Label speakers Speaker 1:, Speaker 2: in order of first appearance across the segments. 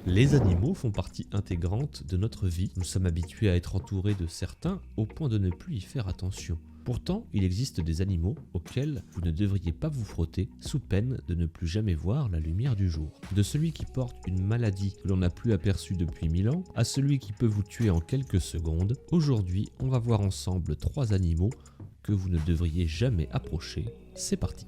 Speaker 1: Les animaux font partie intégrante de notre vie. Nous sommes habitués à être entourés de certains au point de ne plus y faire attention. Pourtant, il existe des animaux auxquels vous ne devriez pas vous frotter sous peine de ne plus jamais voir la lumière du jour. De celui qui porte une maladie que l'on n'a plus aperçue depuis 1000 ans à celui qui peut vous tuer en quelques secondes, aujourd'hui on va voir ensemble 3 animaux que vous ne devriez jamais approcher. C'est parti.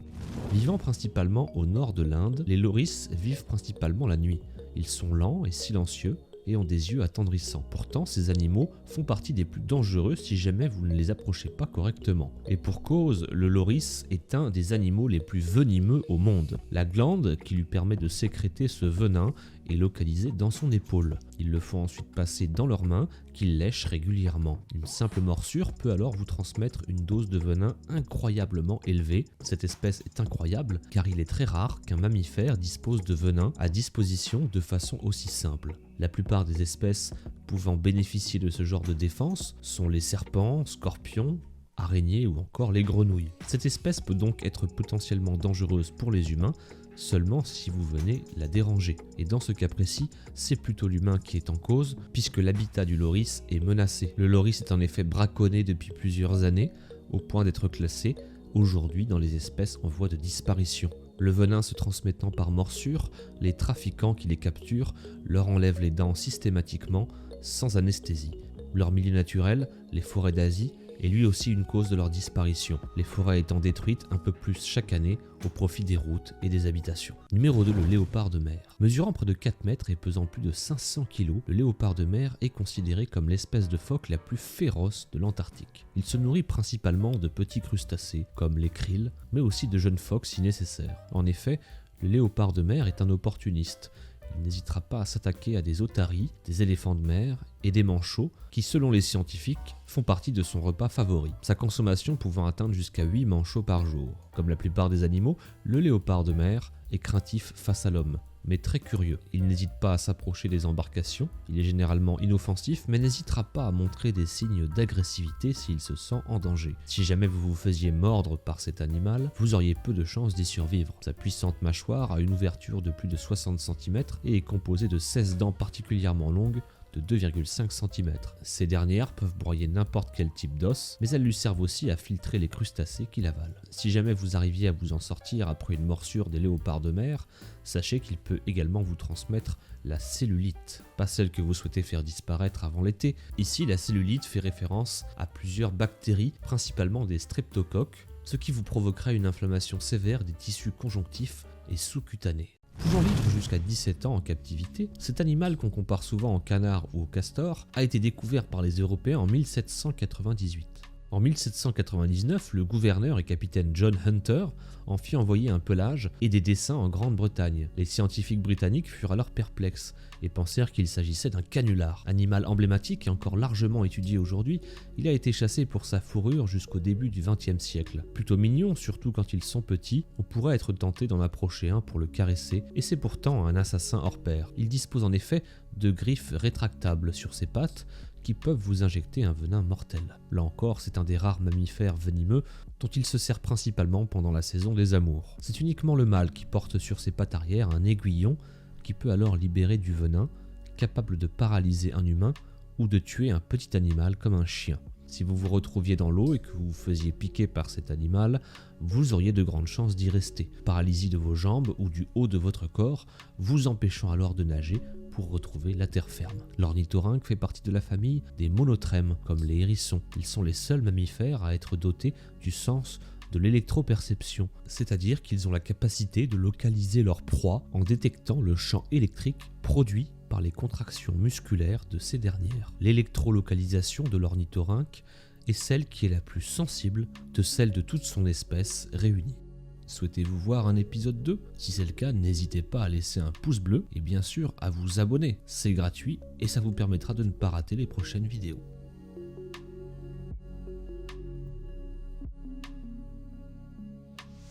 Speaker 1: Vivant principalement au nord de l'Inde, les loris vivent principalement la nuit. Ils sont lents et silencieux et ont des yeux attendrissants. Pourtant, ces animaux font partie des plus dangereux si jamais vous ne les approchez pas correctement. Et pour cause, le loris est un des animaux les plus venimeux au monde. La glande qui lui permet de sécréter ce venin est localisée dans son épaule. Ils le font ensuite passer dans leurs mains qu'ils lèchent régulièrement. Une simple morsure peut alors vous transmettre une dose de venin incroyablement élevée. Cette espèce est incroyable car il est très rare qu'un mammifère dispose de venin à disposition de façon aussi simple. La plupart des espèces pouvant bénéficier de ce genre de défense sont les serpents, scorpions, araignées ou encore les grenouilles. Cette espèce peut donc être potentiellement dangereuse pour les humains seulement si vous venez la déranger. Et dans ce cas précis, c'est plutôt l'humain qui est en cause puisque l'habitat du loris est menacé. Le loris est en effet braconné depuis plusieurs années au point d'être classé aujourd'hui dans les espèces en voie de disparition. Le venin se transmettant par morsure, les trafiquants qui les capturent leur enlèvent les dents systématiquement sans anesthésie. Leur milieu naturel, les forêts d'Asie, est lui aussi une cause de leur disparition, les forêts étant détruites un peu plus chaque année au profit des routes et des habitations. Numéro 2, le léopard de mer. Mesurant près de 4 mètres et pesant plus de 500 kg, le léopard de mer est considéré comme l'espèce de phoque la plus féroce de l'Antarctique. Il se nourrit principalement de petits crustacés comme les krills, mais aussi de jeunes phoques si nécessaire. En effet, le léopard de mer est un opportuniste. Il n'hésitera pas à s'attaquer à des otaries, des éléphants de mer et des manchots qui, selon les scientifiques, font partie de son repas favori. Sa consommation pouvant atteindre jusqu'à 8 manchots par jour. Comme la plupart des animaux, le léopard de mer est craintif face à l'homme, mais très curieux. Il n'hésite pas à s'approcher des embarcations, il est généralement inoffensif, mais n'hésitera pas à montrer des signes d'agressivité s'il se sent en danger. Si jamais vous vous faisiez mordre par cet animal, vous auriez peu de chances d'y survivre. Sa puissante mâchoire a une ouverture de plus de 60 cm et est composée de 16 dents particulièrement longues de 2,5 cm. Ces dernières peuvent broyer n'importe quel type d'os, mais elles lui servent aussi à filtrer les crustacés qu'il avale. Si jamais vous arriviez à vous en sortir après une morsure des léopards de mer, sachez qu'il peut également vous transmettre la cellulite, pas celle que vous souhaitez faire disparaître avant l'été. Ici, la cellulite fait référence à plusieurs bactéries, principalement des streptocoques, ce qui vous provoquera une inflammation sévère des tissus conjonctifs et sous-cutanés. Pouvant vivre jusqu'à 17 ans en captivité, cet animal qu'on compare souvent au canard ou au castor a été découvert par les Européens en 1798. En 1799, le gouverneur et capitaine John Hunter en fit envoyer un pelage et des dessins en Grande-Bretagne. Les scientifiques britanniques furent alors perplexes et pensèrent qu'il s'agissait d'un canular. Animal emblématique et encore largement étudié aujourd'hui, il a été chassé pour sa fourrure jusqu'au début du XXe siècle. Plutôt mignon, surtout quand ils sont petits, on pourrait être tenté d'en approcher un pour le caresser, et c'est pourtant un assassin hors pair. Il dispose en effet de griffes rétractables sur ses pattes, qui peuvent vous injecter un venin mortel. Là encore, c'est un des rares mammifères venimeux dont il se sert principalement pendant la saison des amours. C'est uniquement le mâle qui porte sur ses pattes arrière un aiguillon qui peut alors libérer du venin, capable de paralyser un humain ou de tuer un petit animal comme un chien. Si vous vous retrouviez dans l'eau et que vous vous faisiez piquer par cet animal, vous auriez de grandes chances d'y rester. Paralysie de vos jambes ou du haut de votre corps, vous empêchant alors de nager pour retrouver la terre ferme. L'ornithorynque fait partie de la famille des monotrèmes, comme les hérissons. Ils sont les seuls mammifères à être dotés du sens de l'électroperception, c'est-à-dire qu'ils ont la capacité de localiser leur proie en détectant le champ électrique produit par les contractions musculaires de ces dernières. L'électrolocalisation de l'ornithorynque est celle qui est la plus sensible de celle de toute son espèce réunie. Souhaitez-vous voir un épisode 2 ? Si c'est le cas, n'hésitez pas à laisser un pouce bleu et bien sûr à vous abonner. C'est gratuit et ça vous permettra de ne pas rater les prochaines vidéos.